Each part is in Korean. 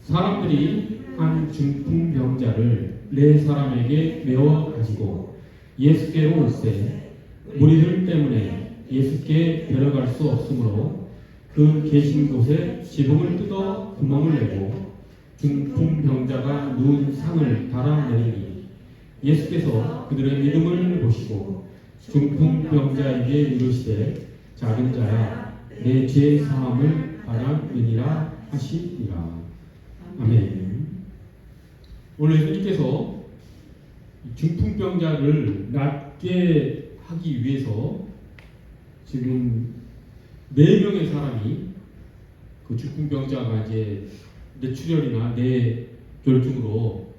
사람들이 한 중풍병자를 네 사람에게 메워 가지고 예수께로 올세 무리들 때문에 예수께 데려갈 수 없으므로 그 계신 곳에 지붕을 뜯어 구멍을 내고 중풍병자가 누운 상을 달아내리니 예수께서 그들의 믿음을 보시고 중풍병자에게 이르시되 작은 자야 내 죄 사함을 받았느니라 하시니라. 아멘. 오늘 예수님께서 중풍병자를 낫게 하기 위해서 지금 4명의 사람이 그 중풍병자가 이제 뇌출혈이나 뇌졸중으로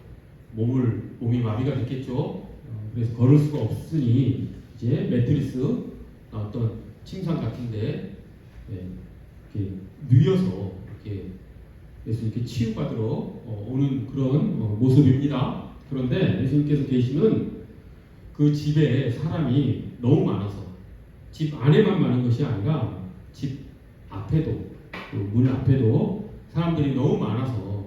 몸이 마비가 됐겠죠. 그래서 걸을 수가 없으니 이제 매트리스 어떤 침상 같은데 이렇게 누워서 이렇게 예수님께 치유받으러 오는 그런 모습입니다. 그런데 예수님께서 계시는 그 집에 사람이 너무 많아서 집 안에만 많은 것이 아니라 집 앞에도 그 문 앞에도 사람들이 너무 많아서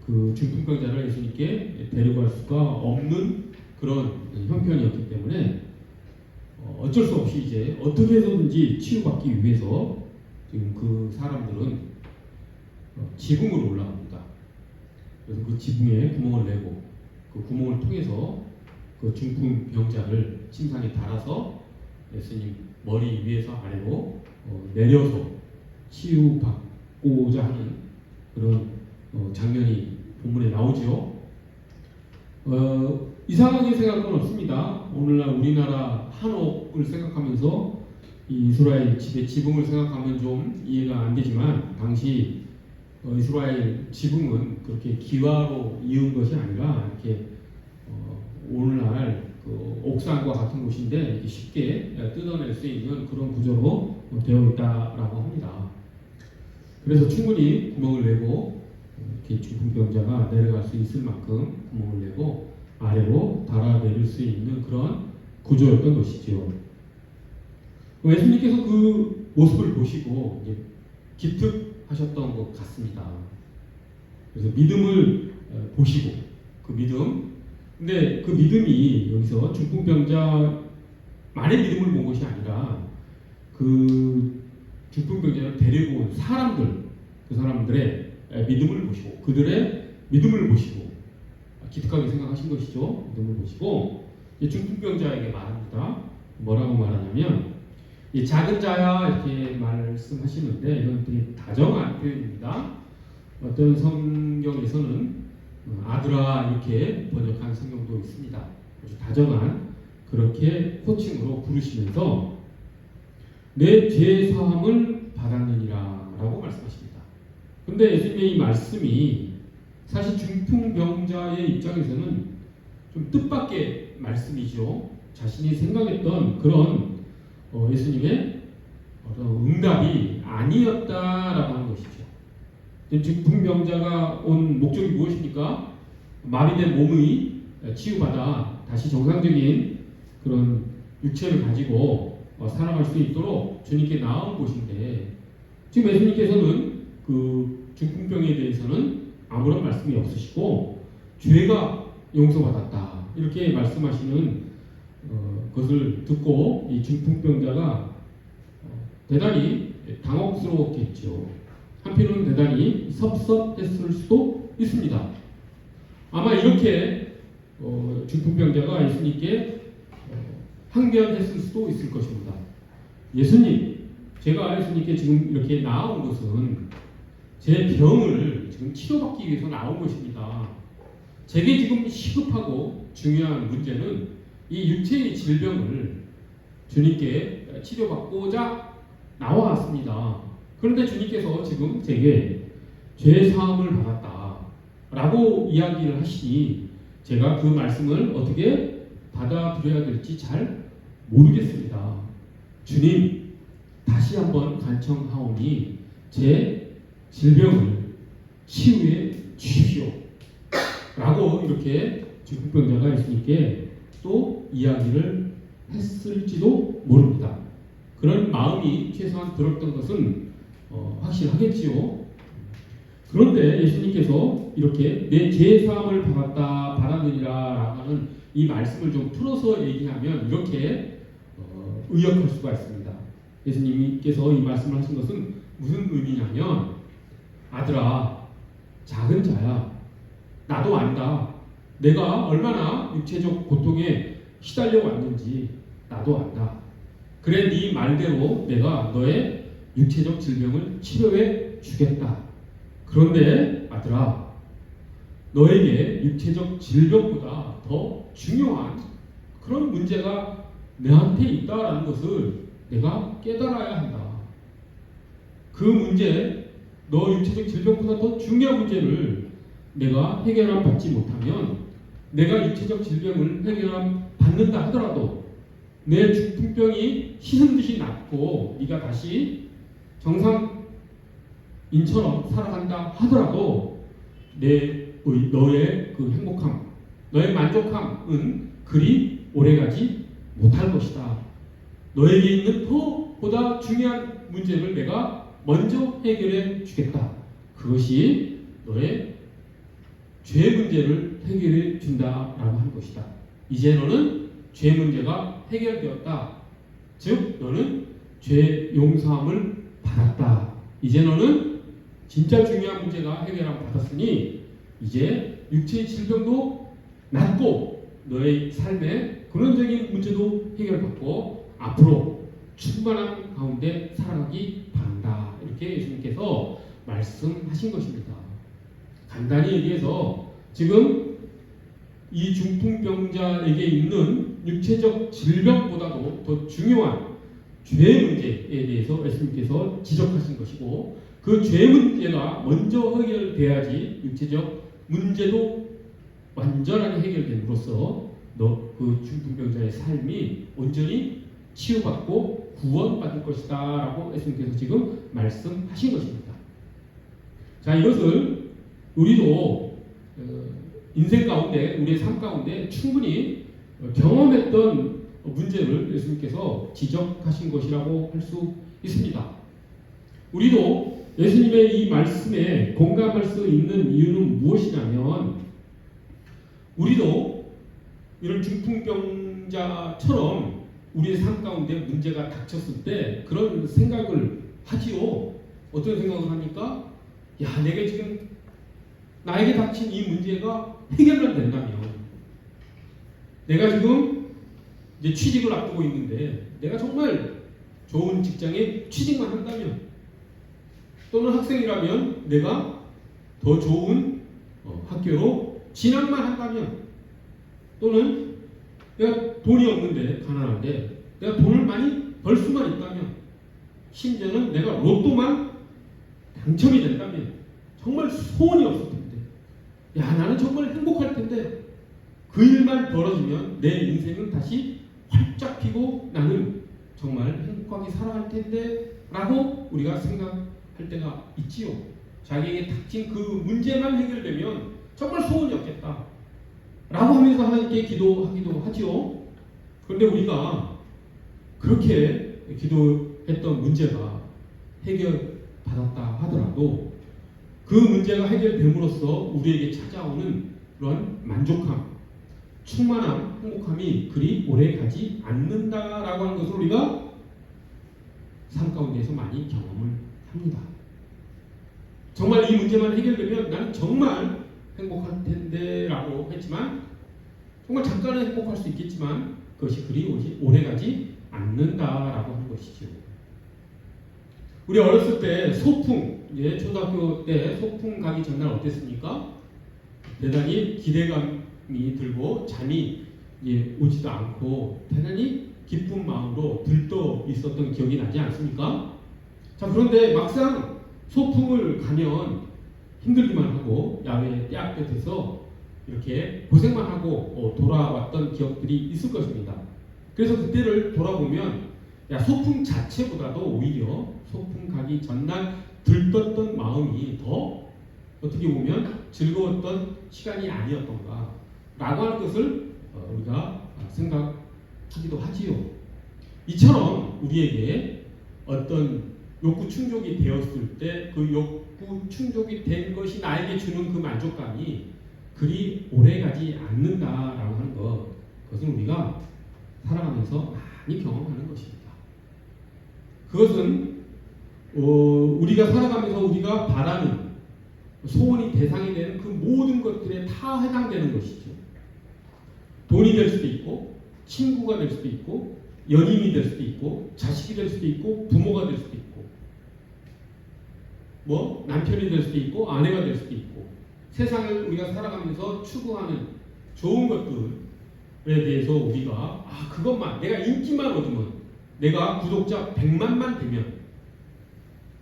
그 중풍병자를 예수님께 데려갈 수가 없는 그런 형편이었기 때문에 어쩔 수 없이 이제 어떻게 해서든지 치유받기 위해서 지금 그 사람들은 지붕으로 올라갑니다. 그래서 그 지붕에 구멍을 내고 그 구멍을 통해서 그 중풍병자를 침상에 달아서 예수님 머리 위에서 아래로 내려서 치유받고자 하는 그런 장면이 본문에 나오죠. 이상하게 생각할 건 없습니다. 오늘날 우리나라 한옥을 생각하면서 이 이스라엘 집의 지붕을 생각하면 좀 이해가 안 되지만 당시 이스라엘 지붕은 그렇게 기와로 이은 것이 아니라 이렇게 오늘날 그 옥상과 같은 곳인데 이렇게 쉽게 뜯어낼 수 있는 그런 구조로 되어 있다라고 합니다. 그래서 충분히 구멍을 내고 이렇게 중풍병자가 내려갈 수 있을 만큼 구멍을 내고 아래로 달아내릴 수 있는 그런 구조였던 것이죠. 예수님께서 그 모습을 보시고 기특하셨던 것 같습니다. 그래서 믿음을 보시고 그 믿음, 근데 그 믿음이 여기서 중풍병자만의 믿음을 본 것이 아니라 그 중풍병자를 데리고 온 사람들, 그 사람들의 믿음을 보시고 그들의 믿음을 보시고 기특하게 생각하신 것이죠. 믿음을 보시고 중풍병자에게 말합니다. 뭐라고 말하냐면 이 작은 자야 이렇게 말씀하시는데 이건 되게 다정한 표현입니다. 어떤 성경에서는 아들아 이렇게 번역한 성경도 있습니다. 아주 다정한 그렇게 호칭으로 부르시면서 내 죄 사함을 받았느니라 라고 말씀하십니다. 근데 예수님의 이 말씀이 사실 중풍병자의 입장에서는 좀 뜻밖의 말씀이죠. 자신이 생각했던 그런 예수님의 응답이 아니었다라고 하는 것이죠. 중풍병자가 온 목적이 무엇입니까? 마비된 몸이 치유받아 다시 정상적인 그런 육체를 가지고 살아갈 수 있도록 주님께 나온 곳인데 지금 예수님께서는 그 중풍병에 대해서는 아무런 말씀이 없으시고 죄가 용서받았다 이렇게 말씀하시는 것을 듣고 이 중풍병자가 대단히 당혹스러웠겠죠. 한편으로는 대단히 섭섭했을 수도 있습니다. 아마 이렇게 중풍병자가 예수님께 항변했을 수도 있을 것입니다. 예수님, 제가 예수님께 지금 이렇게 나온 것은 제 병을 지금 치료받기 위해서 나온 것입니다. 제게 지금 시급하고 중요한 문제는 이 육체의 질병을 주님께 치료받고자 나왔습니다. 그런데 주님께서 지금 제게 죄 사함을 받았다라고 이야기를 하시니 제가 그 말씀을 어떻게 받아들여야 될지 잘 모르겠습니다. 주님, 다시 한번 간청하오니 제 질병을 치유해 주십시오. 라고 이렇게 중풍병자가 예수님께 또 이야기를 했을지도 모릅니다. 그런 마음이 최소한 들었던 것은 확실하겠지요. 그런데 예수님께서 이렇게 내 죄사함을 받았느니라 하는 이 말씀을 좀 풀어서 얘기하면 이렇게 의역할 수가 있습니다. 예수님께서 이 말씀을 하신 것은 무슨 의미냐면, 아들아, 작은 자야, 나도 안다. 내가 얼마나 육체적 고통에 시달려 왔는지 나도 안다. 그래, 네 말대로 내가 너의 육체적 질병을 치료해 주겠다. 그런데 아들아, 너에게 육체적 질병보다 더 중요한 그런 문제가 내한테 있다라는 것을 내가 깨달아야 한다. 그 문제, 너 육체적 질병보다 더 중요한 문제를 내가 해결함 받지 못하면, 내가 육체적 질병을 해결함 받는다 하더라도 내 중풍병이 희는 듯이 낫고 네가 다시 정상인처럼 살아간다 하더라도 너의 그 행복함, 너의 만족함은 그리 오래가지 못할 것이다. 너에게 있는 보다 중요한 문제를 내가 먼저 해결해 주겠다. 그것이 너의 죄 문제를 해결해 준다라고 한 것이다. 이제 너는 죄 문제가 해결되었다. 즉 너는 죄 용서함을 받았다. 이제 너는 진짜 중요한 문제가 해결함을 받았으니 이제 육체의 질병도 낫고 너의 삶의 근원적인 문제도 해결받고 앞으로 충만한 가운데 살아가기 바란다. 이렇게 예수님께서 말씀하신 것입니다. 간단히 얘기해서 지금 이 중풍병자에게 있는 육체적 질병보다도 더 중요한 죄 문제에 대해서 예수님께서 지적하신 것이고, 그 죄 문제가 먼저 해결돼야지 육체적 문제도 완전하게 해결됨으로써 그 중풍병자의 삶이 온전히 치유받고 구원받을 것이다 라고 예수님께서 지금 말씀하신 것입니다. 자, 이것을 우리도 인생 가운데, 우리의 삶 가운데 충분히 경험했던 문제를 예수님께서 지적하신 것이라고 할 수 있습니다. 우리도 예수님의 이 말씀에 공감할 수 있는 이유는 무엇이냐면, 우리도 이런 중풍병자처럼 우리의 삶 가운데 문제가 닥쳤을 때 그런 생각을 하지요. 어떤 생각을 합니까? 야, 내가 지금 나에게 닥친 이 문제가 해결만 된다면, 내가 지금 이제 취직을 앞두고 있는데 내가 정말 좋은 직장에 취직만 한다면, 또는 학생이라면 내가 더 좋은 학교로 진학만 한다면, 또는 내가 돈이 없는데 가난한데 내가 돈을 많이 벌 수만 있다면, 심지어는 내가 로또만 당첨이 된다면 정말 소원이 없을 텐데, 야, 나는 정말 행복할 텐데, 그 일만 벌어지면 내 인생은 다시 활짝 피고 나는 정말 행복하게 살아갈 텐데 라고 우리가 생각할 때가 있지요. 자기에게 닥친 그 문제만 해결되면 정말 소원이 없겠다 라고 하면서 하나님께 기도하기도 하지요. 그런데 우리가 그렇게 기도했던 문제가 해결받았다 하더라도 그 문제가 해결됨으로써 우리에게 찾아오는 그런 만족함, 충만함, 행복함이 그리 오래 가지 않는다라고 하는 것을 우리가 삶 가운데서 많이 경험을 합니다. 정말 이 문제만 해결되면 나는 정말 행복할 텐데 라고 했지만, 정말 잠깐은 행복할 수 있겠지만 그것이 그리 오래 가지 않는다라고 하는 것이죠. 우리 어렸을 때 소풍, 초등학교 때 소풍 가기 전날 어땠습니까? 대단히 기대감이 들고 잠이 오지도 않고 대단히 기쁜 마음으로 들떠 있었던 기억이 나지 않습니까? 자, 그런데 막상 소풍을 가면 힘들기만 하고 야외 떼약볕에서 이렇게 고생만 하고 돌아왔던 기억들이 있을 것입니다. 그래서 그때를 돌아보면 소풍 자체보다도 오히려 소풍 가기 전날 들떴던 마음이 더 어떻게 보면 즐거웠던 시간이 아니었던가 라고 하는 것을 우리가 생각하기도 하지요. 이처럼 우리에게 어떤 욕구 충족이 되었을 때 그 욕구 충족이 된 것이 나에게 주는 그 만족감이 그리 오래가지 않는다라고 하는 것, 그것은 우리가 살아가면서 많이 경험하는 것입니다. 그것은 우리가 살아가면서 우리가 바라는 소원이 대상이 되는 그 모든 것들에 다 해당되는 것이죠. 돈이 될 수도 있고, 친구가 될 수도 있고, 연인이 될 수도 있고, 자식이 될 수도 있고, 부모가 될 수도 있고, 뭐 남편이 될 수도 있고, 아내가 될 수도 있고, 세상을 우리가 살아가면서 추구하는 좋은 것들에 대해서 우리가 그것만, 내가 인기만 얻으면, 내가 구독자 100만만 되면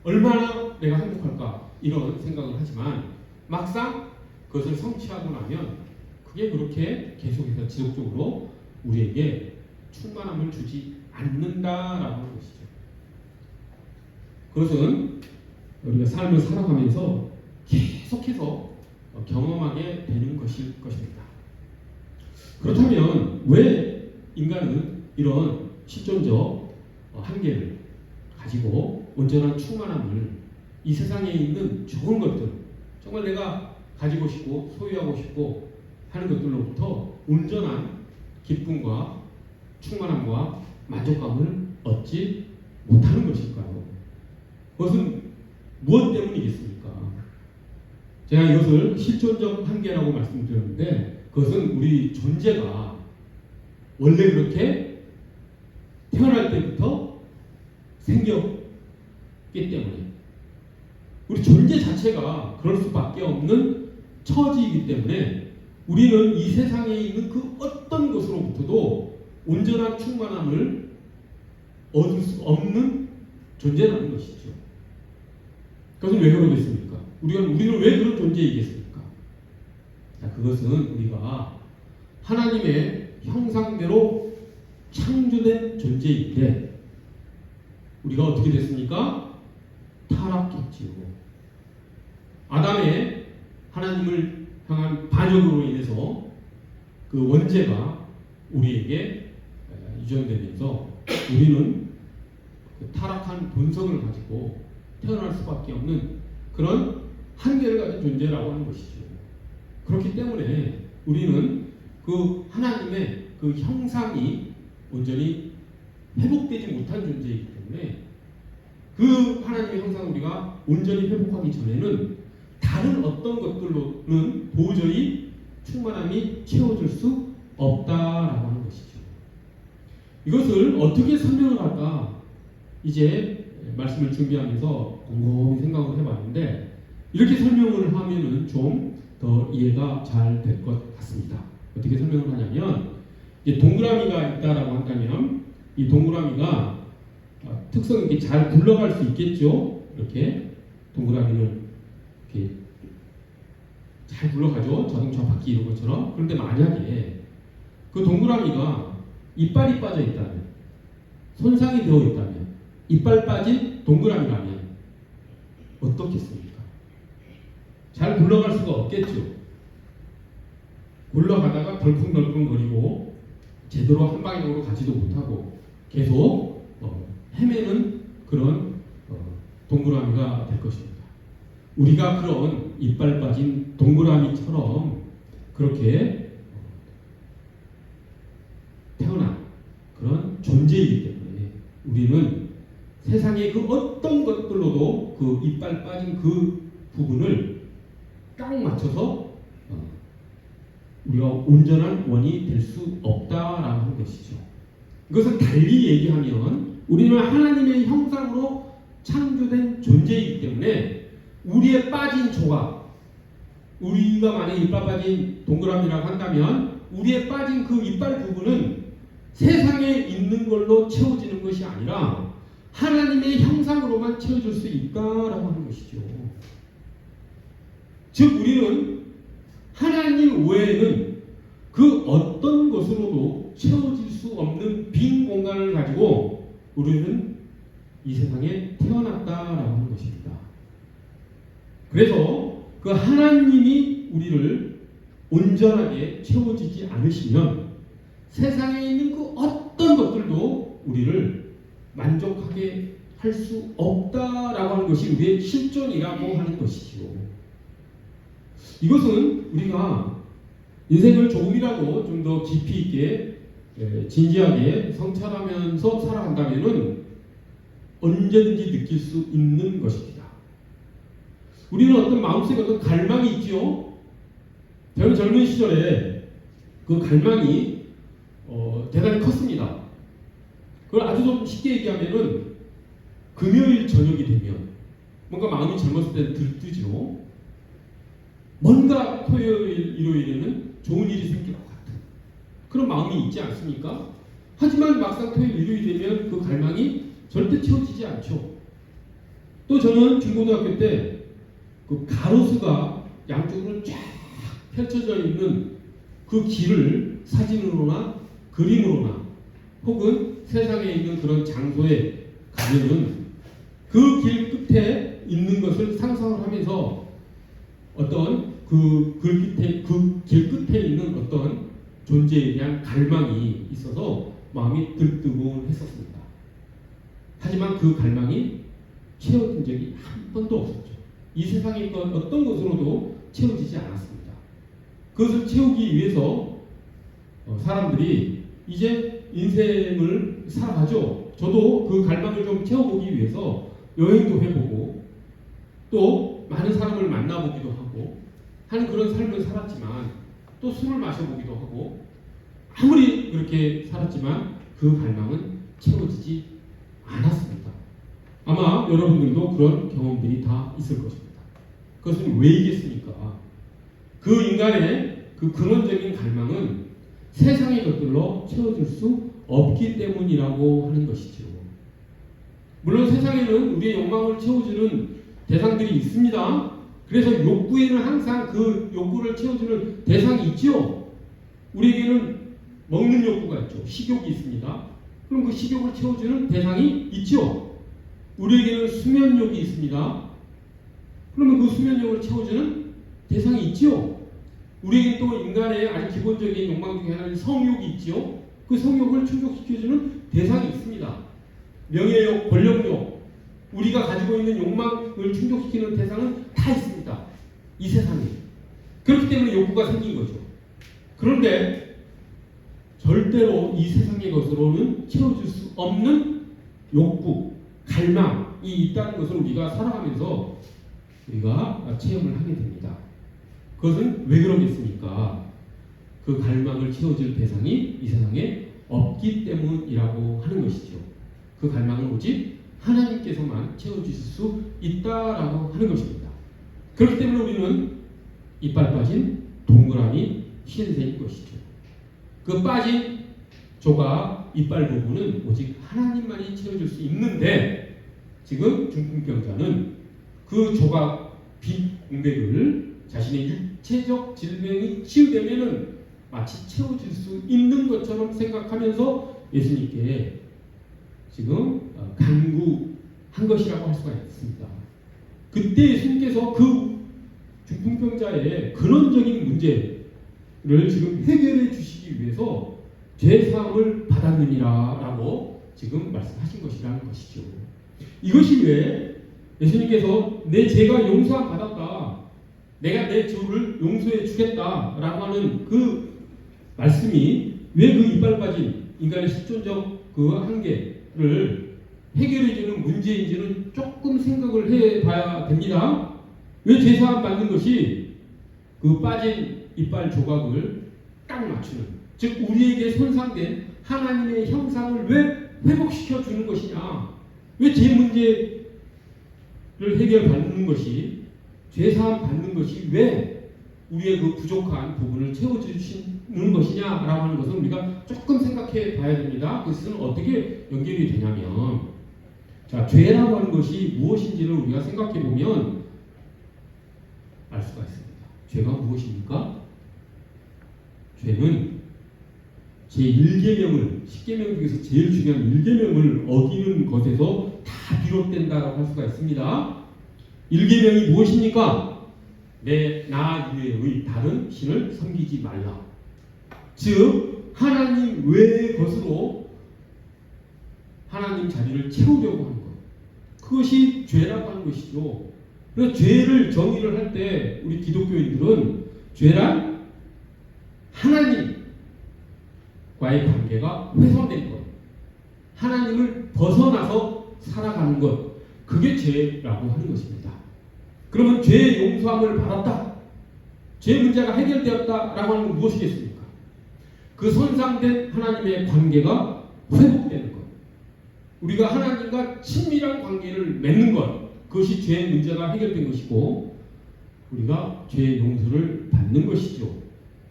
얼마나 내가 행복할까, 이런 생각을 하지만 막상 그것을 성취하고 나면 그게 그렇게 계속해서 지속적으로 우리에게 충만함을 주지 않는다라고 하는 것이죠. 그것은 우리가 삶을 살아가면서 계속해서 경험하게 되는 것일 것입니다. 그렇다면 왜 인간은 이런 실존적 한계를 가지고 온전한 충만함을, 이 세상에 있는 좋은 것들, 정말 내가 가지고 싶고 소유하고 싶고 하는 것들로부터 온전한 기쁨과 충만함과 만족감을 얻지 못하는 것일까요? 그것은 무엇 때문이겠습니까? 제가 이것을 실존적 한계라고 말씀드렸는데, 그것은 우리 존재가 원래 그렇게 태어날 때부터 생겼기 때문에, 우리 존재 자체가 그럴 수밖에 없는 처지이기 때문에 우리는 이 세상에 있는 그 어떤 것으로부터도 온전한 충만함을 얻을 수 없는 존재라는 것이죠. 그것은 왜 그러겠습니까? 우리는 왜 그런 존재이겠습니까? 그것은 우리가 하나님의 형상대로 창조된 존재인데, 우리가 어떻게 됐습니까? 타락했지요. 아담의 하나님을 향한 반역으로 인해서 그 원죄가 우리에게 유전되면서 우리는 그 타락한 본성을 가지고 태어날 수밖에 없는 그런 한계를 가진 존재라고 하는 것이죠. 그렇기 때문에 우리는 그 하나님의 그 형상이 온전히 회복되지 못한 존재이기 때문에 그 하나님의 형상을 우리가 온전히 회복하기 전에는 다른 어떤 것들로는 도저히 충만함이 채워줄 수 없다라고 하는 것이죠. 이것을 어떻게 설명을 할까? 이제 말씀을 준비하면서 곰곰이 생각을 해봤는데, 이렇게 설명을 하면은 좀 더 이해가 잘 될 것 같습니다. 어떻게 설명을 하냐면, 이제 동그라미가 있다라고 한다면 이 동그라미가 특성 있게 잘 굴러갈 수 있겠죠. 이렇게 동그라미를 이렇게 잘 굴러가죠. 자동차 바퀴 이런 것처럼. 그런데 만약에 그 동그라미가 이빨이 빠져 있다면, 손상이 되어 있다면, 이빨 빠진 동그라미라면 어떻겠습니까? 잘 굴러갈 수가 없겠죠. 굴러가다가 덜컹덜컹거리고 제대로 한 방향으로 가지도 못하고 계속 헤매는 그런 동그라미가 될 것입니다. 우리가 그런 이빨 빠진 동그라미처럼 그렇게 태어난 그런 존재이기 때문에 우리는 세상의 그 어떤 것들로도 그 이빨 빠진 그 부분을 딱 맞춰서 우리가 온전한 원이 될 수 없다라고 하는 것이죠. 이것을 달리 얘기하면 우리는 하나님의 형상으로 창조된 존재이기 때문에 우리의 빠진 조각, 우리가 만약에 이빨 빠진 동그라미라고 한다면 우리의 빠진 그 이빨 부분은 세상에 있는 걸로 채워지는 것이 아니라 하나님의 형상으로만 채워질 수 있다라고 하는 것이죠. 즉 우리는 하나님 외에는 그 어떤 것으로도 채워질 수 없는 빈 공간을 가지고 우리는 이 세상에 태어났다라고 하는 것입니다. 그래서 그 하나님이 우리를 온전하게 채워지지 않으시면 세상에 있는 그 어떤 것들도 우리를 만족하게 할 수 없다라고 하는 것이 우리의 실존이라고 하는 것이지요. 이것은 우리가 인생을 조금이라도 좀 더 깊이 있게 진지하게 성찰하면서 살아간다면은 언제든지 느낄 수 있는 것입니다. 우리는 어떤 마음속에 어떤 갈망이 있지요. 저는 젊은 시절에 그 갈망이 대단히 컸습니다. 그걸 아주 좀 쉽게 얘기하면은 금요일 저녁이 되면 뭔가 마음이 젊었을 때 들뜨죠. 뭔가 토요일, 일요일에는 좋은 일이 생길 것 같은 그런 마음이 있지 않습니까? 하지만 막상 토요일, 일요일 되면 그 갈망이 절대 채워지지 않죠. 또 저는 중고등학교 때 그 가로수가 양쪽으로 쫙 펼쳐져 있는 그 길을 사진으로나 그림으로나 혹은 세상에 있는 그런 장소에 가면은 그 길 끝에 있는 것을 상상을 하면서 어떤 그 길 끝에 있는 어떤 존재에 대한 갈망이 있어서 마음이 들뜨곤했었습니다. 하지만 그 갈망이 채워진 적이 한 번도 없었죠. 이 세상의 어떤 것으로도 채워지지 않았습니다. 그것을 채우기 위해서 사람들이 이제 인생을 살아가죠. 저도 그 갈망을 좀 채워보기 위해서 여행도 해보고 또 많은 사람을 만나보기도 하고 하는 그런 삶을 살았지만 또 술을 마셔보기도 하고 아무리 그렇게 살았지만 그 갈망은 채워지지 않았습니다. 아마 여러분들도 그런 경험들이 다 있을 것입니다. 그것은 왜이겠습니까? 그 인간의 그 근원적인 갈망은 세상의 것들로 채워질 수 없기 때문이라고 하는 것이죠. 물론 세상에는 우리의 욕망을 채워주는 대상들이 있습니다. 그래서 욕구에는 항상 그 욕구를 채워주는 대상이 있죠. 우리에게는 먹는 욕구가 있죠. 식욕이 있습니다. 그럼 그 식욕을 채워주는 대상이 있죠. 우리에게는 수면욕이 있습니다. 그러면 그 수면욕을 채워주는 대상이 있죠. 우리에게 또 인간의 아주 기본적인 욕망 중에 하나는 성욕이 있죠. 그 성욕을 충족시켜주는 대상이 있습니다. 명예욕, 권력욕, 우리가 가지고 있는 욕망을 충족시키는 대상은 다 있습니다. 이 세상에. 그렇기 때문에 욕구가 생긴 거죠. 그런데 절대로 이 세상의 것으로는 채워줄 수 없는 욕구, 갈망이 있다는 것을 우리가 살아가면서 우리가 체험을 하게 됩니다. 그것은 왜 그러겠습니까? 그 갈망을 채워줄 대상이 이 세상에 없기 때문이라고 하는 것이죠. 그 갈망은 오직 하나님께서만 채워주실 수 있다라고 하는 것입니다. 그렇기 때문에 우리는 이빨 빠진 동그라미 흰색인 것이죠. 그 빠진 조각 이빨 부분은 오직 하나님만이 채워줄 수 있는데 지금 중풍병자는 그 조각 빈 공백을 자신의 육체적 질병이 치유되면은 마치 채워질 수 있는 것처럼 생각하면서 예수님께 지금 간구한 것이라고 할 수가 있습니다. 그때 예수님께서 그 중풍병자의 근원적인 문제를 지금 해결해 주시기 위해서 죄사함을 받았느니라 라고 지금 말씀하신 것이라는 것이죠. 이것이 왜 예수님께서 내 죄가 용서함 받았다, 내가 내 죄를 용서해 주겠다 라고 하는 그 말씀이 왜 그 이빨 빠진 인간의 실존적 그 한계를 해결해주는 문제인지는 조금 생각을 해봐야 됩니다. 왜 죄사함 받는 것이 그 빠진 이빨 조각을 딱 맞추는, 즉 우리에게 손상된 하나님의 형상을 왜 회복시켜 주는 것이냐, 왜 죄 문제를 해결받는 것이, 죄사함 받는 것이 왜 우리의 그 부족한 부분을 채워주시는 것이냐라고 하는 것을 우리가 조금 생각해 봐야 됩니다. 그것은 어떻게 연결이 되냐면, 자, 죄라고 하는 것이 무엇인지를 우리가 생각해 보면 알 수가 있습니다. 죄가 무엇입니까? 죄는 제1계명을, 10계명 중에서 제일 중요한 1계명을 어기는 것에서 다 비롯된다고 할 수가 있습니다. 1계명이 무엇입니까? 나 이외의 다른 신을 섬기지 말라. 즉 하나님 외의 것으로 하나님 자리를 채우려고 하는 것. 그것이 죄라고 하는 것이죠. 그래서 죄를 정의를 할 때 우리 기독교인들은 죄란 하나님과의 관계가 훼손된 것, 하나님을 벗어나서 살아가는 것, 그게 죄라고 하는 것입니다. 그러면 죄의 용서함을 받았다, 죄 문제가 해결되었다라고 하는 건 무엇이겠습니까? 그 손상된 하나님의 관계가 회복되는 것, 우리가 하나님과 친밀한 관계를 맺는 것, 그것이 죄의 문제가 해결된 것이고 우리가 죄의 용서를 받는 것이죠.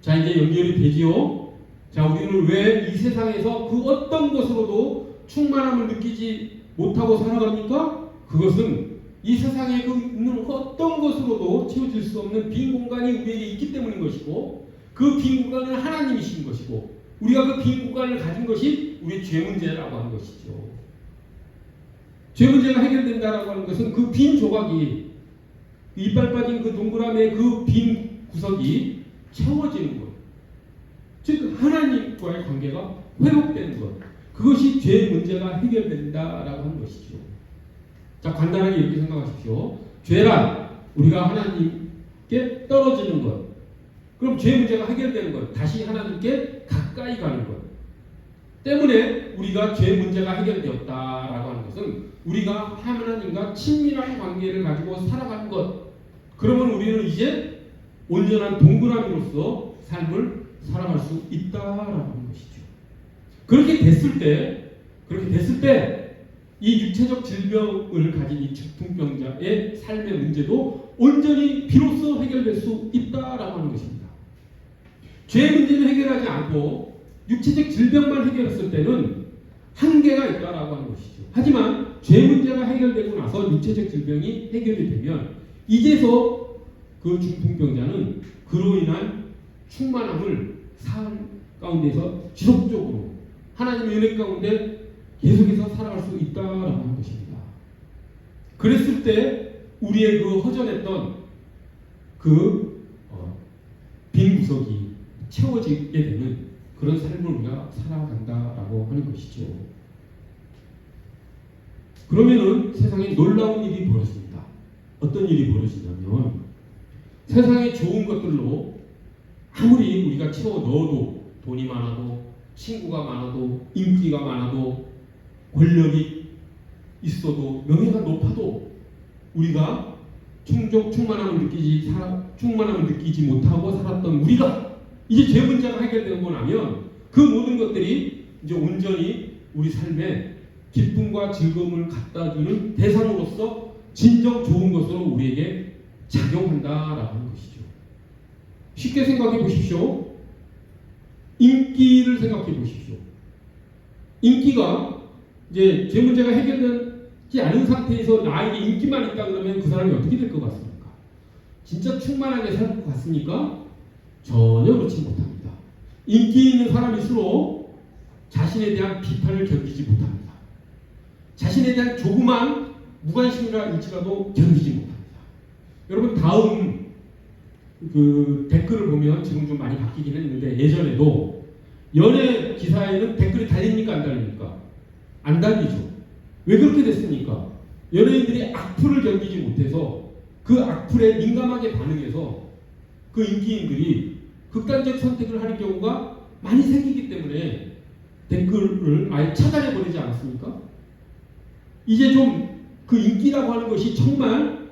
자, 이제 연결이 되지요. 자, 우리는 왜 이 세상에서 그 어떤 것으로도 충만함을 느끼지 못하고 살아갑니까? 그것은 이 세상에 있는 어떤 것으로도 채워질 수 없는 빈 공간이 우리에게 있기 때문인 것이고, 그 빈 공간은 하나님이신 것이고, 우리가 그 빈 공간을 가진 것이 우리의 죄 문제라고 하는 것이죠. 죄 문제가 해결된다라고 하는 것은 그 빈 조각이, 이빨 빠진 그 동그라미의 그 빈 구석이 채워지는 것, 즉 하나님과의 관계가 회복되는 것, 그것이 죄 문제가 해결된다라고 하는 것이죠. 자, 간단하게 이렇게 생각하십시오. 죄란 우리가 하나님께 떨어지는 것, 그럼 죄 문제가 해결되는 것, 다시 하나님께 가까이 가는 것 때문에 우리가 죄 문제가 해결되었다라고 하는 것은 우리가 하나님과 친밀한 관계를 가지고 살아가는 것, 그러면 우리는 이제 온전한 동그라미로서 삶을 살아갈 수 있다라고 하는 것이죠. 그렇게 됐을 때 이 육체적 질병을 가진 이 중풍병자의 삶의 문제도 온전히 비로소 해결될 수 있다라고 하는 것입니다. 죄 문제는 해결하지 않고 육체적 질병만 해결했을 때는 한계가 있다라고 하는 것이죠. 하지만 죄 문제가 해결되고 나서 육체적 질병이 해결이 되면 이제서 그 중풍병자는 그로 인한 충만함을 삶 가운데서 지속적으로 하나님의 은혜 가운데 계속해서 살아갈 수 있다라고 하는 것입니다. 그랬을 때 우리의 그 허전했던 그 빈 구석이 채워지게 되는 그런 삶을 우리가 살아간다라고 하는 것이죠. 그러면은 세상에 놀라운 일이 벌어집니다. 어떤 일이 벌어지냐면, 세상의 좋은 것들로 아무리 우리가 채워 넣어도, 돈이 많아도, 친구가 많아도, 인기가 많아도, 권력이 있어도, 명예가 높아도 우리가 충만함을 느끼지 못하고 살았던 우리가 이제 죄 문제가 해결되고 나면 그 모든 것들이 이제 온전히 우리 삶에 기쁨과 즐거움을 갖다주는 대상으로서 진정 좋은 것으로 우리에게 작용한다라고 하는 것이죠. 쉽게 생각해 보십시오. 인기를 생각해 보십시오. 인기가 이제 죄 문제가 해결되지 않은 상태에서 나에게 인기만 있다 그러면 그 사람이 어떻게 될 것 같습니까? 진짜 충만하게 살 것 같습니까? 전혀 그렇지 못합니다. 인기 있는 사람일수록 자신에 대한 비판을 견디지 못합니다. 자신에 대한 조그만 무관심이라 일지라도 견디지 못합니다. 여러분, 다음 그 댓글을 보면 지금 좀 많이 바뀌긴 했는데, 예전에도 연예 기사에는 댓글이 달립니까 안 달립니까? 안 달리죠. 왜 그렇게 됐습니까? 연예인들이 악플을 견디지 못해서 그 악플에 민감하게 반응해서 그 인기인들이 극단적 선택을 하는 경우가 많이 생기기 때문에 댓글을 아예 차단해버리지 않았습니까? 이제 좀 그 인기라고 하는 것이 정말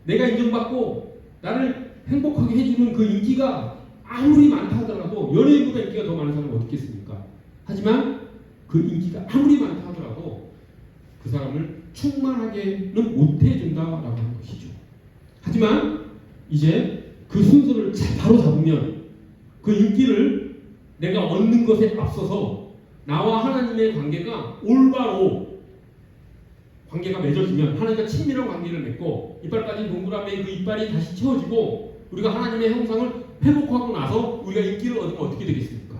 내가 인정받고 나를 행복하게 해주는 그 인기가 아무리 많다 하더라도, 연예인보다 인기가 더 많은 사람은 어디 있겠습니까? 하지만 그 인기가 아무리 많다 하더라도 그 사람을 충만하게는 못해준다라고 하는 것이죠. 하지만 이제 그 순서를 바로 잡으면 그 인기를 내가 얻는 것에 앞서서 나와 하나님의 관계가 올바로 관계가 맺어지면, 하나님과 친밀한 관계를 맺고 이빨 빠진 동그라미의 그 이빨이 다시 채워지고 우리가 하나님의 형상을 회복하고 나서 우리가 인기를 얻으면 어떻게 되겠습니까?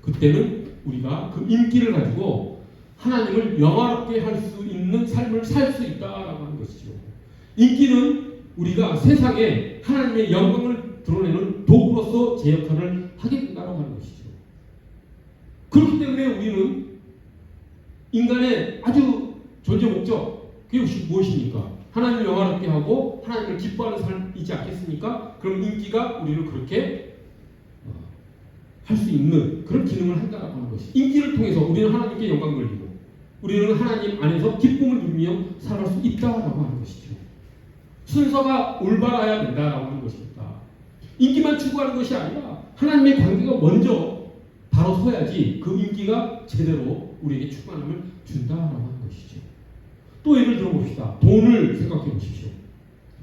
그때는 우리가 그 인기를 가지고 하나님을 영화롭게 할 수 있는 삶을 살 수 있다라고 하는 것이죠. 인기는 우리가 세상에 하나님의 영광을 드러내는 도구로서 제 역할을 하게 된다고 하는 것이죠. 그렇기 때문에 우리는 인간의 아주 존재 목적, 그게 혹시 무엇입니까? 하나님을 영화롭게 하고 하나님을 기뻐하는 삶이지 않겠습니까? 그럼 인기가 우리를 그렇게 할 수 있는 그런 기능을 한다고 하는 것이, 인기를 통해서 우리는 하나님께 영광을 돌리고 우리는 하나님 안에서 기쁨을 누리며 살아갈 수 있다라고 하는 것이죠. 순서가 올바라야 된다라고 하는 것입니다. 인기만 추구하는 것이 아니라 하나님의 관계가 먼저 바로 서야지 그 인기가 제대로 우리에게 충만함을 준다라고 하는 것이죠. 또 예를 들어봅시다. 돈을 생각해 보십시오.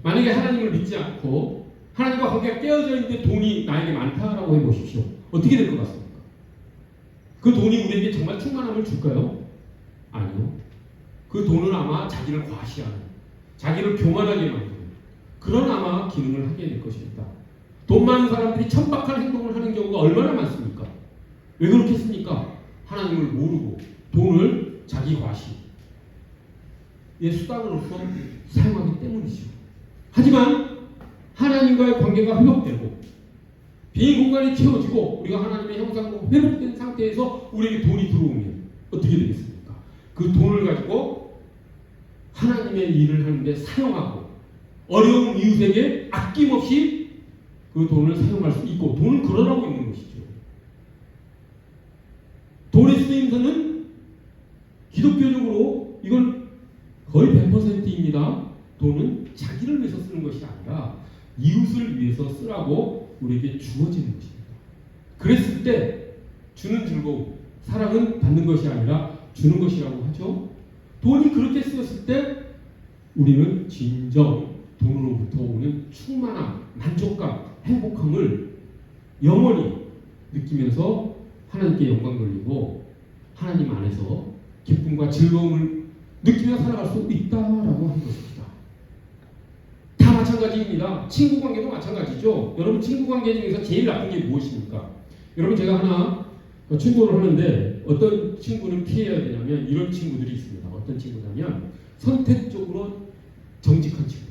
만약에 하나님을 믿지 않고 하나님과 관계가 깨어져 있는데 돈이 나에게 많다라고 해보십시오. 어떻게 될 것 같습니까? 그 돈이 우리에게 정말 충만함을 줄까요? 아니요. 그 돈은 아마 자기를 과시하는, 자기를 교만하게 만드는 그런 아마 기능을 하게 될 것입니다. 돈 많은 사람들이 천박한 행동을 하는 경우가 얼마나 많습니까? 왜 그렇겠습니까? 하나님을 모르고 돈을 자기 과시의 수단으로서 사용하기 때문이죠. 하지만 하나님과의 관계가 회복되고 빈 공간이 채워지고 우리가 하나님의 형상으로 회복된 상태에서 우리에게 돈이 들어오면 어떻게 되겠습니까? 그 돈을 가지고 하나님의 일을 하는데 사용하고 어려운 이웃에게 아낌없이 그 돈을 사용할 수 있고, 돈은 그러라고 있는 것이죠. 돈의 쓰임새는 기독교적으로 이건 거의 100%입니다. 돈은 자기를 위해서 쓰는 것이 아니라 이웃을 위해서 쓰라고 우리에게 주어지는 것입니다. 그랬을 때 주는 즐거움, 사랑은 받는 것이 아니라 주는 것이라고 하죠. 돈이 그렇게 쓰였을 때 우리는 진정 돈으로부터 오는 충만함, 만족감, 행복함을 영원히 느끼면서 하나님께 영광 돌리고 하나님 안에서 기쁨과 즐거움을 느끼며 살아갈 수 있다라고 하는 것입니다. 다 마찬가지입니다. 친구 관계도 마찬가지죠. 여러분, 친구 관계 중에서 제일 나쁜 게 무엇입니까? 여러분, 제가 하나 충고를 하는데 어떤 친구는 피해야 되냐면 이런 친구들이 있습니다. 어떤 친구냐면 선택적으로 정직한 친구.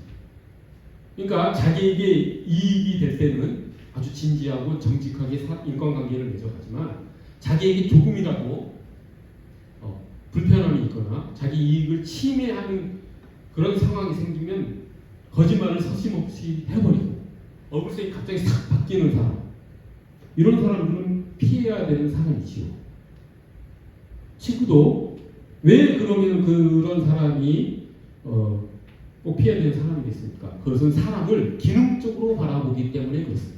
그러니까 자기에게 이익이 될 때는 아주 진지하고 정직하게 인간관계를 맺어가지만 자기에게 조금이라도 불편함이 있거나 자기 이익을 침해하는 그런 상황이 생기면 거짓말을 서슴없이 해버리고 얼굴색이 갑자기 싹 바뀌는 사람, 이런 사람들은 피해야 되는 사람이지요. 친구도 왜 그러면 그런 사람이 꼭 피해야 되는 사람이겠습니까? 그것은 사람을 기능적으로 바라보기 때문에 그렇습니다.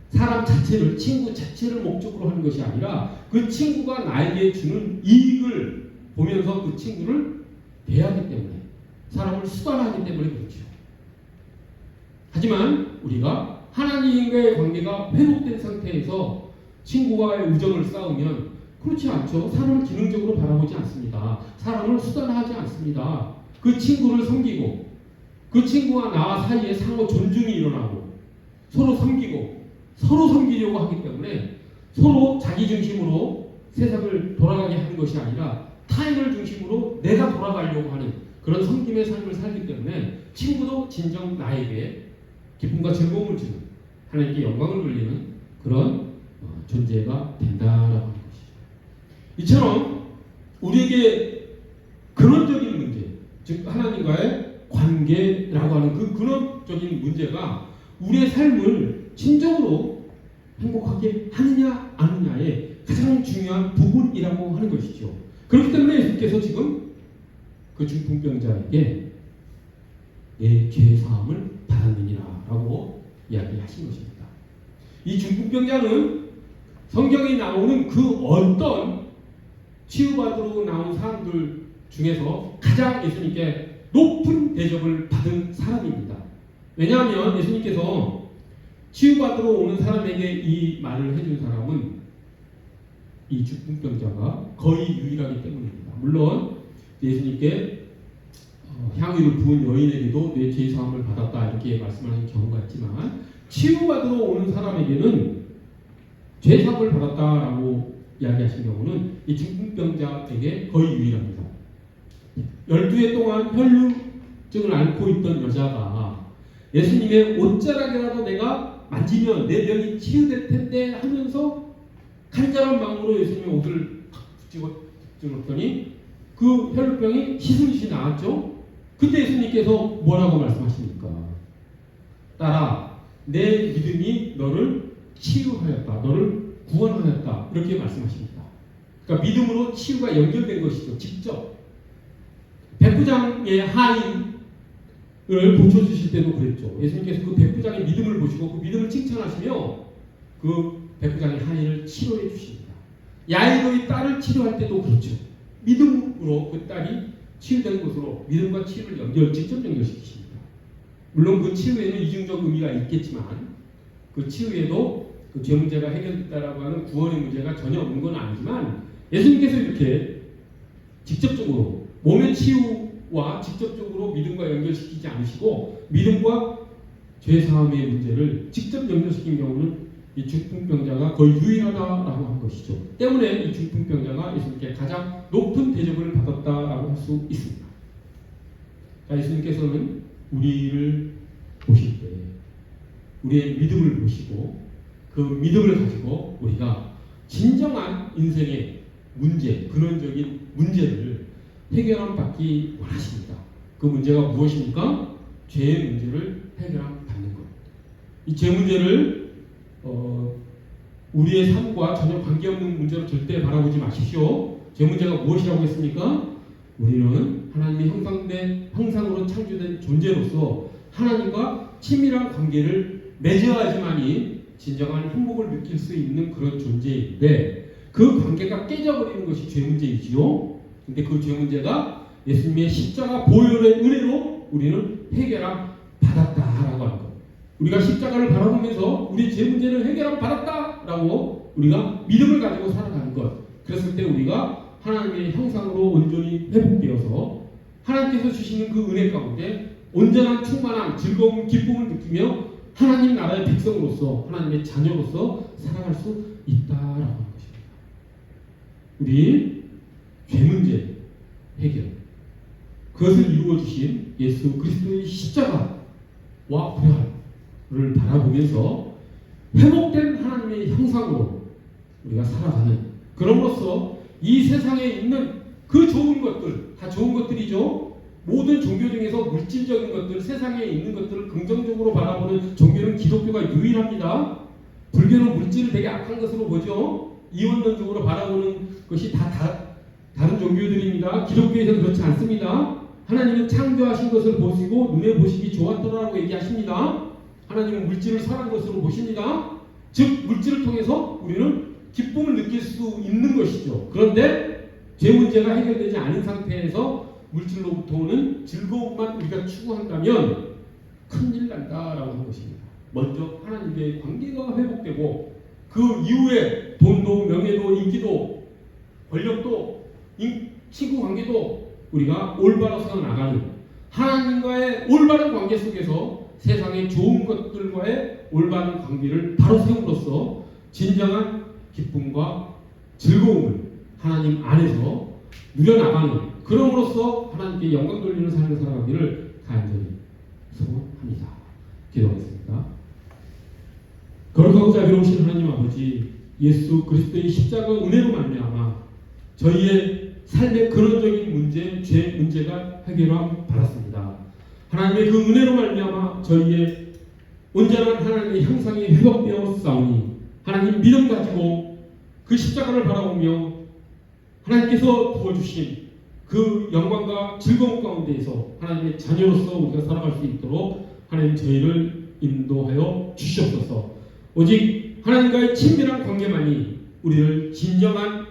사람 자체를, 친구 자체를 목적으로 하는 것이 아니라 그 친구가 나에게 주는 이익을 보면서 그 친구를 대하기 때문에, 사람을 수단화하기 때문에 그렇죠. 하지만 우리가 하나님과의 관계가 회복된 상태에서 친구와의 우정을 쌓으면 그렇지 않죠. 사람을 기능적으로 바라보지 않습니다. 사람을 수단화하지 않습니다. 그 친구를 섬기고 그 친구와 나 사이에 상호 존중이 일어나고 서로 섬기고 서로 섬기려고 하기 때문에 서로 자기 중심으로 세상을 돌아가게 하는 것이 아니라 타인을 중심으로 내가 돌아가려고 하는 그런 섬김의 삶을 살기 때문에 친구도 진정 나에게 기쁨과 즐거움을 주는, 하나님께 영광을 돌리는 그런 존재가 된다라고 하는 것이죠. 이처럼 우리에게 근원적인 문제, 즉 하나님과의 관계라고 하는 그 근원적인 문제가 우리의 삶을 진정으로 행복하게 하느냐 아느냐의 가장 중요한 부분이라고 하는 것이죠. 그렇기 때문에 예수께서 지금 그 중풍병자에게 내 죄 사함을 받았느니라라고 이야기하신 것입니다. 이 중풍병자는 성경에 나오는 그 어떤 치유받으러 나온 사람들 중에서 가장 예수님께 높은 대접을 받은 사람입니다. 왜냐하면 예수님께서 치유받으러 오는 사람에게 이 말을 해준 사람은 이 중풍병자가 거의 유일하기 때문입니다. 물론 예수님께 향유를 부은 여인에게도 내 죄 사함을 받았다 이렇게 말씀하는 경우가 있지만 치유받으러 오는 사람에게는 죄 사함을 받았다라고 이야기하신 경우는 이 중풍병자에게 거의 유일합니다. 12해 동안 혈루증을 앓고 있던 여자가 예수님의 옷자락이라도 내가 만지면 내 병이 치유될 텐데 하면서 간절한 마음으로 예수님의 옷을 팍 찍었더니 그 혈루병이 시슬시 나았죠. 그때 예수님께서 뭐라고 말씀하십니까? 딸아, 내 믿음이 너를 치유하였다. 너를 구원하였다. 이렇게 말씀하십니다. 그러니까 믿음으로 치유가 연결된 것이죠. 직접. 백부장의 하인을 고쳐주실 때도 그랬죠. 예수님께서 그 백부장의 믿음을 보시고 그 믿음을 칭찬하시며 그 백부장의 하인을 치료해 주십니다. 야이로의 딸을 치료할 때도 그렇죠. 믿음으로 그 딸이 치유된 것으로 믿음과 치유를 직접 연결시키십니다. 물론 그 치유에는 이중적 의미가 있겠지만 그 치유에도 그 죄 문제가 해결됐다라고 하는 구원의 문제가 전혀 없는 건 아니지만 예수님께서 이렇게 직접적으로 몸의 치유와 직접적으로 믿음과 연결시키지 않으시고 믿음과 죄사함의 문제를 직접 연결시킨 경우는 이 중풍병자가 거의 유일하다라고 한 것이죠. 때문에 이 중풍병자가 예수님께 가장 높은 대접을 받았다라고 할 수 있습니다. 자, 예수님께서는 우리를 보실 때 우리의 믿음을 보시고 그 믿음을 가지고 우리가 진정한 인생의 문제, 근원적인 문제를 해결함 받기 원하십니다. 그 문제가 무엇입니까? 죄의 문제를 해결함 받는 것. 이 죄 문제를 우리의 삶과 전혀 관계없는 문제로 절대 바라보지 마십시오. 죄 문제가 무엇이라고 했습니까? 우리는 하나님의 형상으로 창조된 존재로서 하나님과 친밀한 관계를 맺어야지만이 진정한 행복을 느낄 수 있는 그런 존재인데 그 관계가 깨져버리는 것이 죄 문제이지요. 근데 그 죄 문제가 예수님의 십자가 보혈의 은혜로 우리는 해결함 받았다라고 하는 것. 우리가 십자가를 바라보면서 우리 죄 문제를 해결함 받았다라고 우리가 믿음을 가지고 살아가는 것. 그랬을 때 우리가 하나님의 형상으로 온전히 회복되어서 하나님께서 주시는 그 은혜 가운데 온전한 충만함, 즐거움, 기쁨을 느끼며 하나님 나라의 백성으로서 하나님의 자녀로서 살아갈 수 있다라고 하는 것입니다. 우리 죄 문제 해결 그것을 이루어 주신 예수 그리스도의 십자가와 부활을 바라보면서 회복된 하나님의 형상으로 우리가 살아가는 그럼으로써 이 세상에 있는 그 좋은 것들 다 좋은 것들이죠. 모든 종교 중에서 물질적인 것들, 세상에 있는 것들을 긍정적으로 바라보는 종교는 기독교가 유일합니다. 불교는 물질을 되게 악한 것으로 보죠. 이원론적으로 바라보는 것이 다른 종교들입니다. 기독교에서는 그렇지 않습니다. 하나님은 창조하신 것을 보시고 눈에 보시기 좋았더라라고 얘기하십니다. 하나님은 물질을 선한 것으로 보십니다. 즉 물질을 통해서 우리는 기쁨을 느낄 수 있는 것이죠. 그런데 죄 문제가 해결되지 않은 상태에서 물질로부터 오는 즐거움만 우리가 추구한다면 큰일 난다라고 하는 것입니다. 먼저 하나님과의 관계가 회복되고 그 이후에 돈도 명예도 인기도 권력도 친구 관계도 우리가 올바로 세워나가는 하나님과의 올바른 관계 속에서 세상의 좋은 것들과의 올바른 관계를 바로 세움으로써 진정한 기쁨과 즐거움을 하나님 안에서 누려나가는 그럼으로써 하나님께 영광 돌리는 삶을 살아가기를 간절히 소원합니다. 기도하겠습니다. 거룩하고 자비로우신 하나님 아버지 예수 그리스도의 십자가 은혜로 말미암아 저희의 삶의 근원적인 문제, 죄 문제가 해결함 받았습니다. 하나님의 그 은혜로 말미암아 저희의 온전한 하나님의 형상이 회복되어 싸우니 하나님 믿음 가지고 그 십자가를 바라보며 하나님께서 부어주신 그 영광과 즐거움 가운데에서 하나님의 자녀로서 우리가 살아갈 수 있도록 하나님 저희를 인도하여 주시옵소서. 오직 하나님과의 친밀한 관계만이 우리를 진정한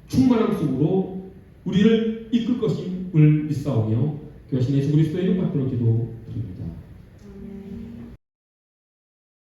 충만함 속으로 우리를 이끌 것임을 믿사오며 그 하신 예수 그리스도의 이름 받들어 기도드립니다.